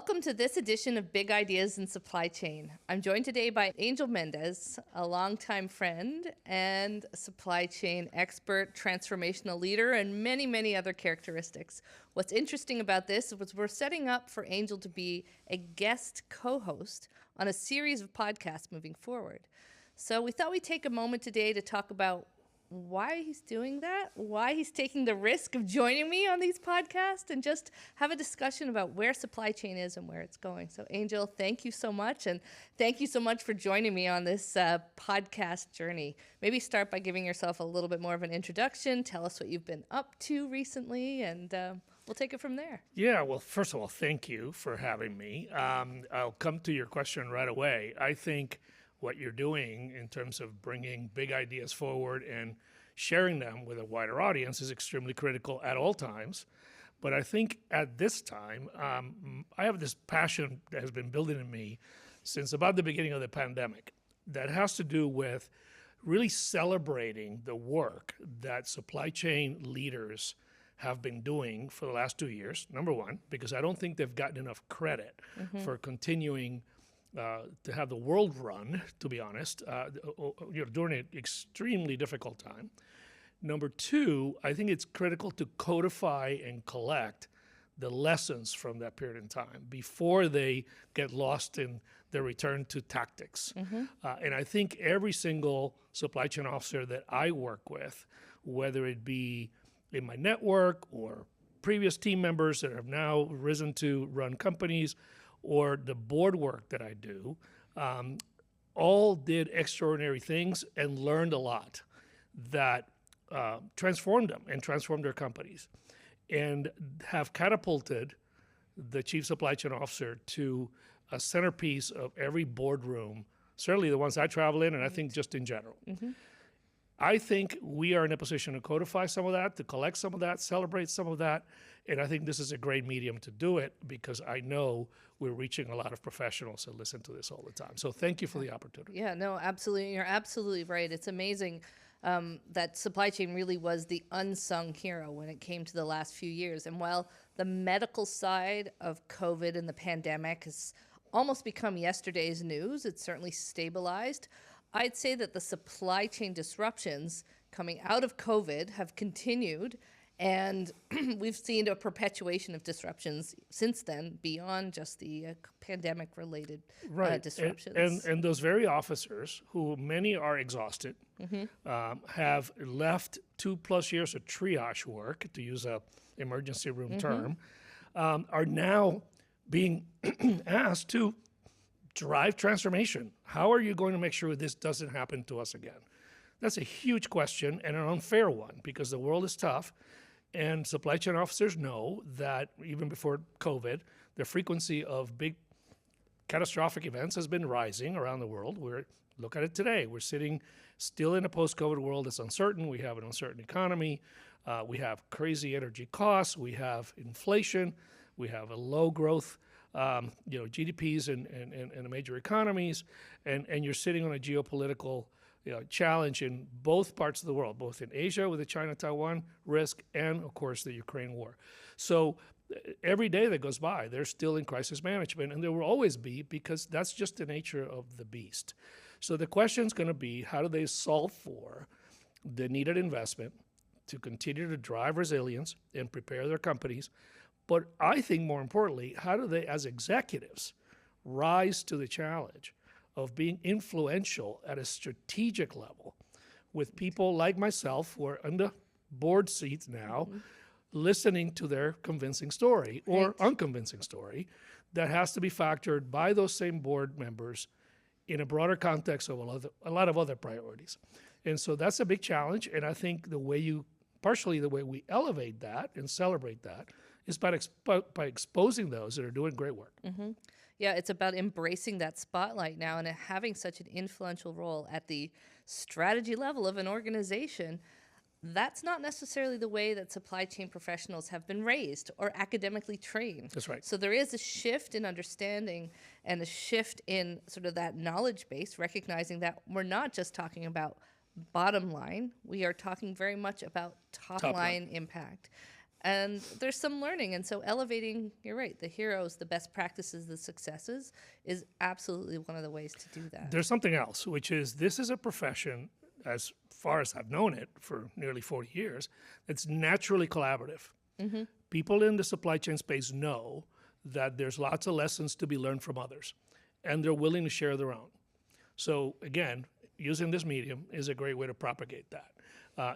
Welcome to this edition of Big Ideas in Supply Chain. I'm joined today by Angel Mendez, a longtime friend and supply chain expert, transformational leader, and many, many other characteristics. What's interesting about this is we're setting up for Angel to be a guest co-host on a series of podcasts moving forward. So we thought we'd take a moment today to talk about why he's doing that, why he's taking the risk of joining me on these podcasts, and just have a discussion about where supply chain is and where it's going. So Angel, thank you so much. And thank you so much for joining me on this podcast journey. Maybe start by giving yourself a little bit more of an introduction. Tell us what you've been up to recently, and we'll take it from there. Yeah, well, first of all, thank you for having me. I'll come to your question right away. I think what you're doing in terms of bringing big ideas forward and sharing them with a wider audience is extremely critical at all times. But I think at this time, I have this passion that has been building in me since about the beginning of the pandemic that has to do with really celebrating the work that supply chain leaders have been doing for the last 2 years, number one, because I don't think they've gotten enough credit for continuing to have the world run, to be honest, during an extremely difficult time. Number two, I think it's critical to codify and collect the lessons from that period in time before they get lost in the return to tactics. And I think every single supply chain officer that I work with, whether it be in my network or previous team members that have now risen to run companies, or the board work that I do, all did extraordinary things and learned a lot that transformed them and transformed their companies and have catapulted the chief supply chain officer to a centerpiece of every boardroom, certainly the ones I travel in, and I think just in general. I think we are in a position to codify some of that, to collect some of that, celebrate some of that, and I think this is a great medium to do it because I know we're reaching a lot of professionals that listen to this all the time. So thank you for the opportunity. Yeah, no, absolutely. You're absolutely right. It's amazing that supply chain really was the unsung hero when it came to the last few years. And while the medical side of COVID and the pandemic has almost become yesterday's news, it's certainly stabilized. I'd say that the supply chain disruptions coming out of COVID have continued, and we've seen a perpetuation of disruptions since then beyond just the pandemic-related disruptions. And those very officers, who many are exhausted, have left 2+ years of triage work, to use a emergency room term, are now being asked to drive transformation. How are you going to make sure this doesn't happen to us again? That's a huge question and an unfair one because the world is tough, and supply chain officers know that even before COVID, the frequency of big catastrophic events has been rising around the world. Look at it today. We're sitting still in a post-COVID world that's uncertain. We have an uncertain economy. We have crazy energy costs. We have inflation. We have a low growth GDPs in the major economies, and you're sitting on a geopolitical challenge in both parts of the world, both in Asia with the China-Taiwan risk and, of course, the Ukraine war. So every day that goes by, they're still in crisis management, and there will always be because that's just the nature of the beast. So the question's going to be, how do they solve for the needed investment to continue to drive resilience and prepare their companies? But I think more importantly, how do they, as executives, rise to the challenge of being influential at a strategic level with people like myself who are on the board seats now, listening to their convincing story or unconvincing story that has to be factored by those same board members in a broader context of a lot of other priorities. And so that's a big challenge, and I think partially the way we elevate that and celebrate that is by exposing those that are doing great work. Yeah, it's about embracing that spotlight now and having such an influential role at the strategy level of an organization. That's not necessarily the way that supply chain professionals have been raised or academically trained. That's right. So there is a shift in understanding and a shift in sort of that knowledge base, recognizing that we're not just talking about bottom line. We are talking very much about top line impact. And there's some learning. And so elevating, you're right, the heroes, the best practices, the successes is absolutely one of the ways to do that. There's something else, which is this is a profession, as far as I've known it for nearly 40 years, that's naturally collaborative. People in the supply chain space know that there's lots of lessons to be learned from others, and they're willing to share their own. So again, using this medium is a great way to propagate that.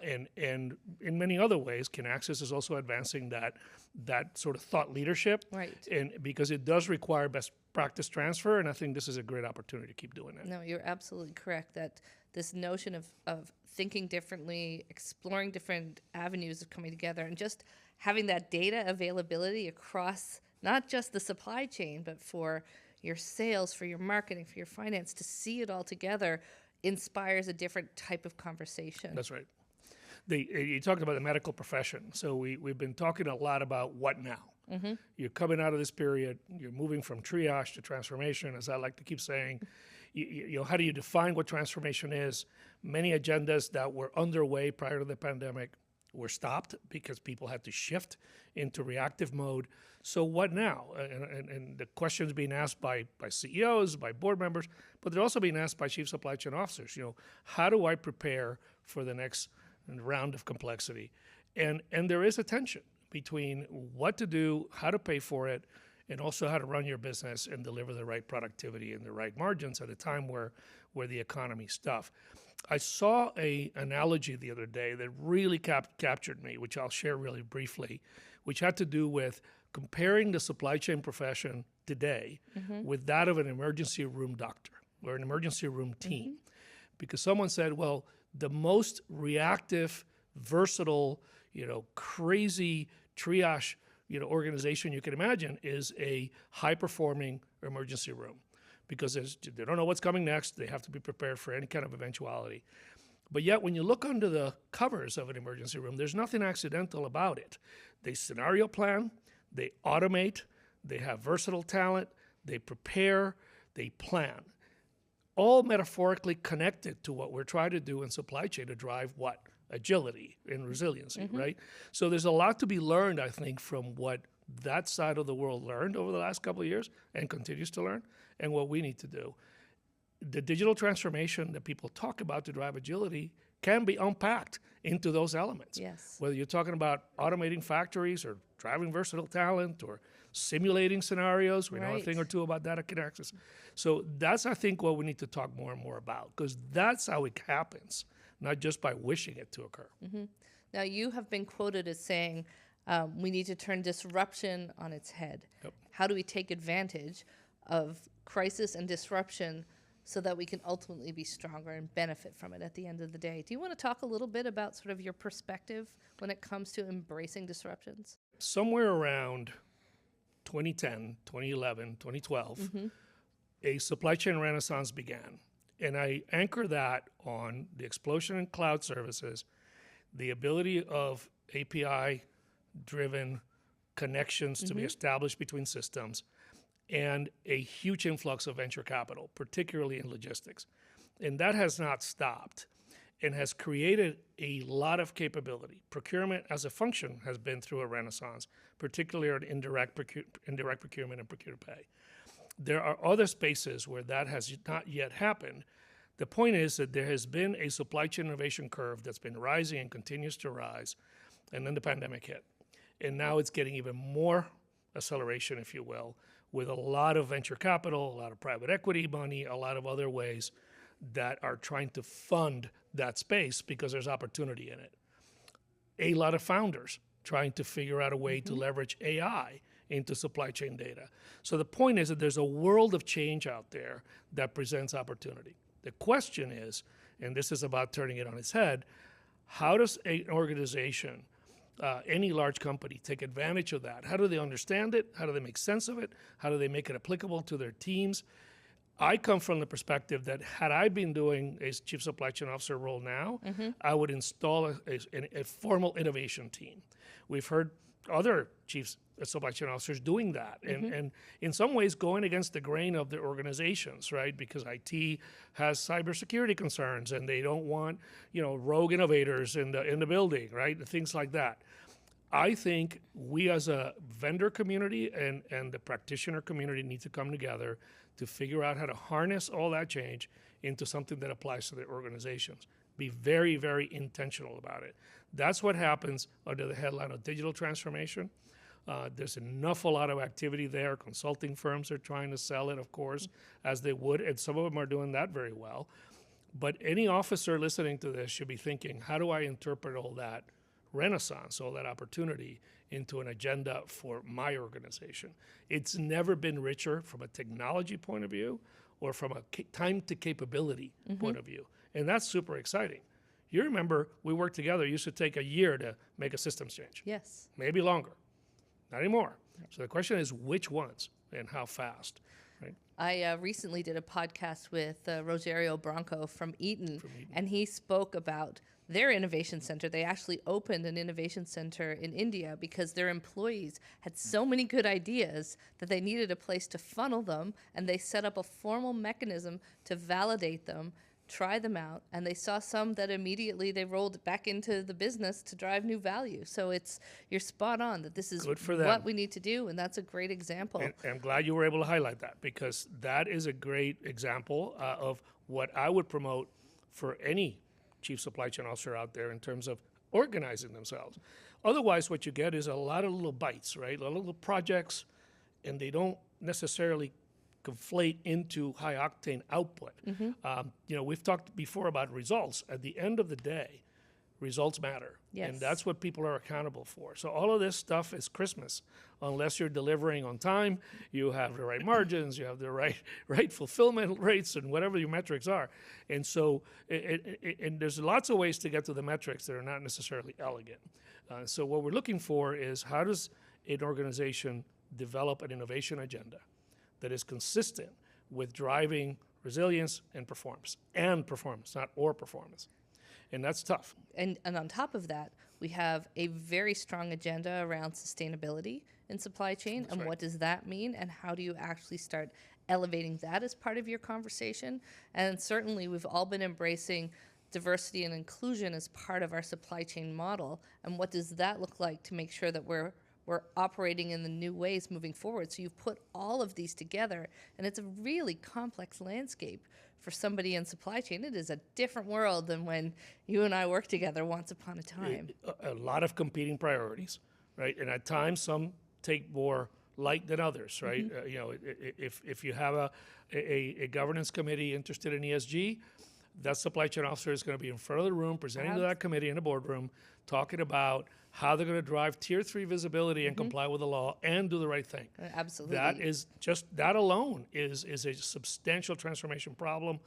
And in many other ways, Kinaxis is also advancing that sort of thought leadership. Right. And because it does require best practice transfer, and I think this is a great opportunity to keep doing that. No, you're absolutely correct that this notion of thinking differently, exploring different avenues of coming together, and just having that data availability across not just the supply chain, but for your sales, for your marketing, for your finance, to see it all together inspires a different type of conversation. That's right. You talked about the medical profession. So we've been talking a lot about what now. You're coming out of this period, you're moving from triage to transformation, as I like to keep saying. You know, how do you define what transformation is? Many agendas that were underway prior to the pandemic were stopped because people had to shift into reactive mode. So what now? And the questions being asked by CEOs, by board members, but they're also being asked by chief supply chain officers. You know, how do I prepare for the next round of complexity? And there is a tension between what to do, how to pay for it, and also how to run your business and deliver the right productivity and the right margins at a time where the economy's tough. I saw an analogy the other day that really captured me, which I'll share really briefly, which had to do with comparing the supply chain profession today with that of an emergency room doctor or an emergency room team. Because someone said, well, the most reactive, versatile, crazy triage, organization you can imagine is a high-performing emergency room, because they don't know what's coming next. They have to be prepared for any kind of eventuality. But yet, when you look under the covers of an emergency room, there's nothing accidental about it. They scenario plan, they automate, they have versatile talent, they prepare, they plan. All metaphorically connected to what we're trying to do in supply chain to drive what? Agility and resiliency, right? So there's a lot to be learned, I think, from what that side of the world learned over the last couple of years and continues to learn, and what we need to do. The digital transformation that people talk about to drive agility can be unpacked into those elements. Yes. Whether you're talking about automating factories or driving versatile talent or simulating scenarios. We know a thing or two about that at Kinaxis. So that's, I think, what we need to talk more and more about, because that's how it happens, not just by wishing it to occur. Now, you have been quoted as saying, we need to turn disruption on its head. Yep. How do we take advantage of crisis and disruption so that we can ultimately be stronger and benefit from it at the end of the day? Do you want to talk a little bit about sort of your perspective when it comes to embracing disruptions? Somewhere around 2010, 2011, 2012, a supply chain renaissance began. And I anchor that on the explosion in cloud services, the ability of API-driven connections to be established between systems, and a huge influx of venture capital, particularly in logistics. And that has not stopped and has created a lot of capability. Procurement as a function has been through a renaissance, particularly in indirect procurement and procure-to-pay. There are other spaces where that has not yet happened. The point is that there has been a supply chain innovation curve that's been rising and continues to rise, and then the pandemic hit. And now it's getting even more acceleration, if you will, with a lot of venture capital, a lot of private equity money, a lot of other ways that are trying to fund that space because there's opportunity in it. A lot of founders trying to figure out a way to leverage AI into supply chain data. So the point is that there's a world of change out there that presents opportunity. The question is, and this is about turning it on its head, how does an organization, any large company, take advantage of that? How do they understand it? How do they make sense of it? How do they make it applicable to their teams? I come from the perspective that had I been doing a chief supply chain officer role now, I would install a formal innovation team. We've heard other chief supply chain officers doing that, and in some ways going against the grain of their organizations, right? Because IT has cybersecurity concerns, and they don't want rogue innovators in the building, right? Things like that. I think we as a vendor community and the practitioner community need to come together to figure out how to harness all that change into something that applies to their organizations. Be very, very intentional about it. That's what happens under the headline of digital transformation. There's a lot of activity there. Consulting firms are trying to sell it, of course, as they would, and some of them are doing that very well. But any officer listening to this should be thinking, how do I interpret all that renaissance, all that opportunity into an agenda for my organization? It's never been richer from a technology point of view or from a time to capability point of view. And that's super exciting. You remember we worked together, it used to take a year to make a systems change. Yes. Maybe longer. Not anymore. So the question is which ones and how fast, right? I recently did a podcast with Rosario Branco from Eaton, and he spoke about their innovation center. They actually opened an innovation center in India because their employees had so many good ideas that they needed a place to funnel them, and they set up a formal mechanism to validate them, try them out, and they saw some that immediately they rolled back into the business to drive new value. So you're spot on that this is what we need to do, and that's a great example. And I'm glad you were able to highlight that, because that is a great example of what I would promote for any chief supply chain officer out there in terms of organizing themselves. Otherwise, what you get is a lot of little bites, right? A lot of little projects, and they don't necessarily conflate into high octane output. We've talked before about results. At the end of the day, results matter. Yes. And that's what people are accountable for. So all of this stuff is Christmas, unless you're delivering on time, you have the right margins, you have the right fulfillment rates, and whatever your metrics are. And so and there's lots of ways to get to the metrics that are not necessarily elegant. So what we're looking for is, how does an organization develop an innovation agenda that is consistent with driving resilience and performance, not or performance. And that's tough. And on top of that, we have a very strong agenda around sustainability in supply chain. That's and right. What does that mean? And how do you actually start elevating that as part of your conversation? And certainly we've all been embracing diversity and inclusion as part of our supply chain model. And what does that look like to make sure that we're operating in the new ways moving forward? So you've put all of these together, and it's a really complex landscape for somebody in supply chain. It is a different world than when you and I worked together once upon a time. A lot of competing priorities, right? And at times, some take more light than others, right? If you have a governance committee interested in ESG, that supply chain officer is going to be in front of the room, presenting to that committee in a boardroom, talking about how they're going to drive tier 3 visibility and comply with the law and do the right thing. Absolutely. That alone is a substantial transformation problem.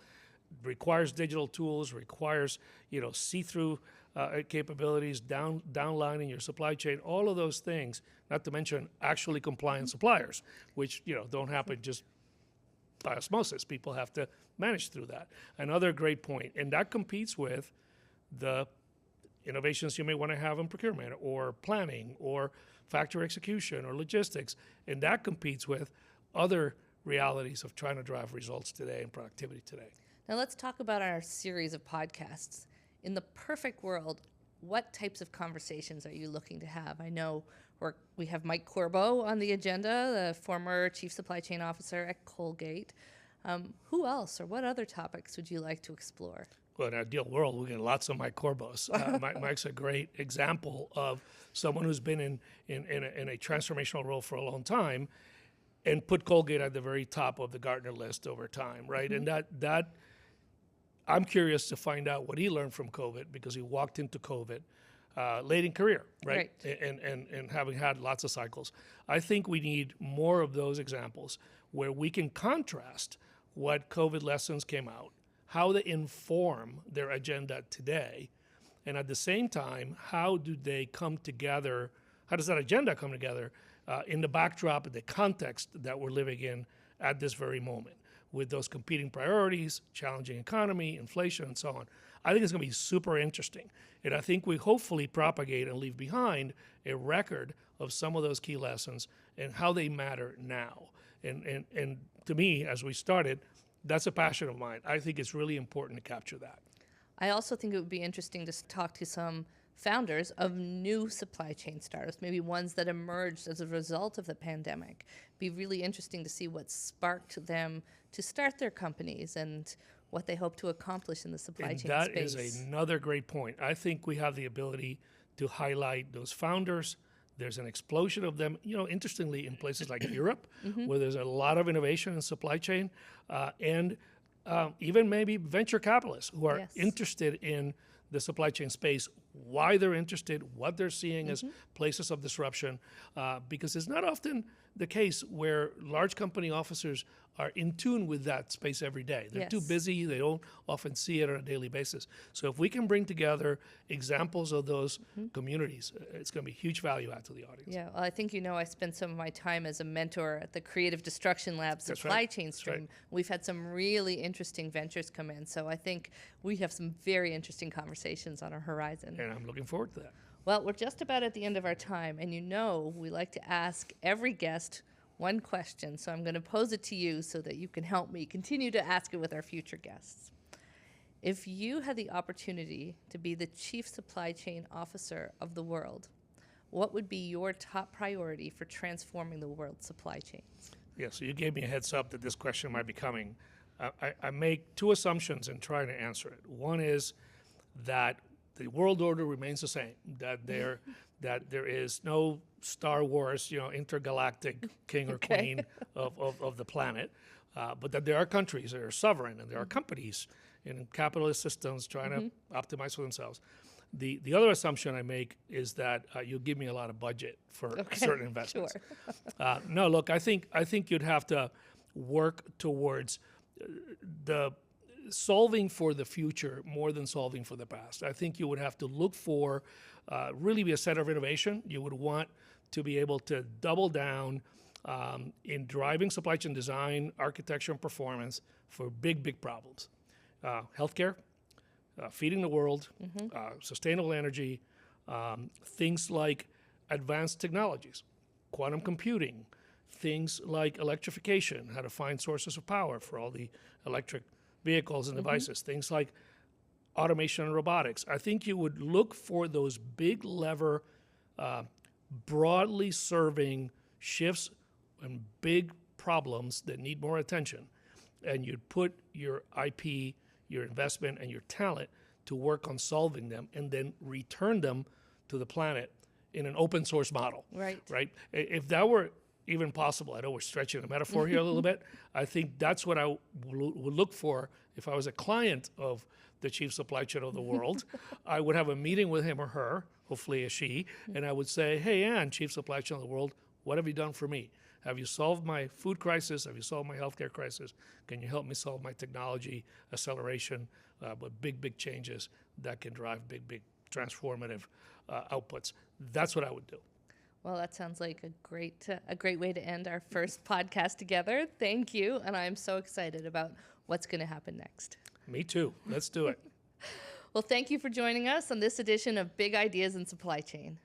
Requires digital tools, requires see-through capabilities, downlining your supply chain, all of those things, not to mention actually compliant suppliers, which don't happen just by osmosis. People have to manage through that. Another great point, and that competes with the innovations you may want to have in procurement or planning or factory execution or logistics, and that competes with other realities of trying to drive results today and productivity today. Now let's talk about our series of podcasts. In the perfect world, what types of conversations are you looking to have? I know we have Mike Corbeau on the agenda, the former Chief Supply Chain Officer at Colgate. Who else, or what other topics would you like to explore? Well, in an ideal world, we get lots of Mike Corbeaus. Mike's a great example of someone who's been in a transformational role for a long time and put Colgate at the very top of the Gartner list over time, right? And that I'm curious to find out what he learned from COVID, because he walked into COVID late in career, right? And having had lots of cycles. I think we need more of those examples where we can contrast what COVID lessons came out, how they inform their agenda today, and at the same time, how do they come together, how does that agenda come together in the backdrop of the context that we're living in at this very moment, with those competing priorities, challenging economy, inflation, and so on. I think it's going to be super interesting. And I think we hopefully propagate and leave behind a record of some of those key lessons and how they matter now. And to me, as we started, that's a passion of mine. I think it's really important to capture that. I also think it would be interesting to talk to some founders of new supply chain startups, maybe ones that emerged as a result of the pandemic. Be really interesting to see what sparked them to start their companies and what they hope to accomplish in the supply chain That space. is another great point. I think we have the ability to highlight those founders. There's an explosion of them, interestingly, in places like Europe, where there's a lot of innovation in supply chain, and even maybe venture capitalists who are interested in the supply chain space, why they're interested, what they're seeing as places of disruption, because it's not often the case where large company officers are in tune with that space every day. They're too busy, they don't often see it on a daily basis. So if we can bring together examples of those communities, it's going to be huge value add to the audience. Yeah, well, I think I spent some of my time as a mentor at the Creative Destruction Lab supply chain stream. Right. We've had some really interesting ventures come in, so I think we have some very interesting conversations on our horizon. And I'm looking forward to that. Well, we're just about at the end of our time, and we like to ask every guest one question, so I'm going to pose it to you so that you can help me continue to ask it with our future guests. If you had the opportunity to be the chief supply chain officer of the world, what would be your top priority for transforming the world's supply chains? Yeah, so you gave me a heads up that this question might be coming. I make two assumptions in trying to answer it. One is that the world order remains the same, that there is no Star Wars, intergalactic king or queen of the planet, but that there are countries that are sovereign and there are companies in capitalist systems trying to optimize for themselves. The other assumption I make is that you'll give me a lot of budget for certain investments. Sure. No, look, I think you'd have to work towards the solving for the future more than solving for the past. I think you would have to look for really be a center of innovation. You would want to be able to double down in driving supply chain design, architecture, and performance for big problems. Healthcare, feeding the world, sustainable energy, things like advanced technologies, quantum computing, things like electrification, how to find sources of power for all the electric vehicles and devices, things like automation and robotics. I think you would look for those big lever, broadly serving shifts and big problems that need more attention. And you'd put your IP, your investment, and your talent to work on solving them and then return them to the planet in an open source model. Right. If that were even possible, I know we're stretching the metaphor here a little bit, I think that's what I would look for if I was a client of the chief supply chain of the world. I would have a meeting with him or her, hopefully a she, and I would say, hey, Ann, chief supply chain of the world, what have you done for me? Have you solved my food crisis? Have you solved my healthcare crisis? Can you help me solve my technology acceleration, but big changes that can drive big transformative outputs? That's what I would do. Well, that sounds like a great way to end our first podcast together. Thank you, and I'm so excited about what's going to happen next. Me too. Let's do it. Well, thank you for joining us on this edition of Big Ideas in Supply Chain.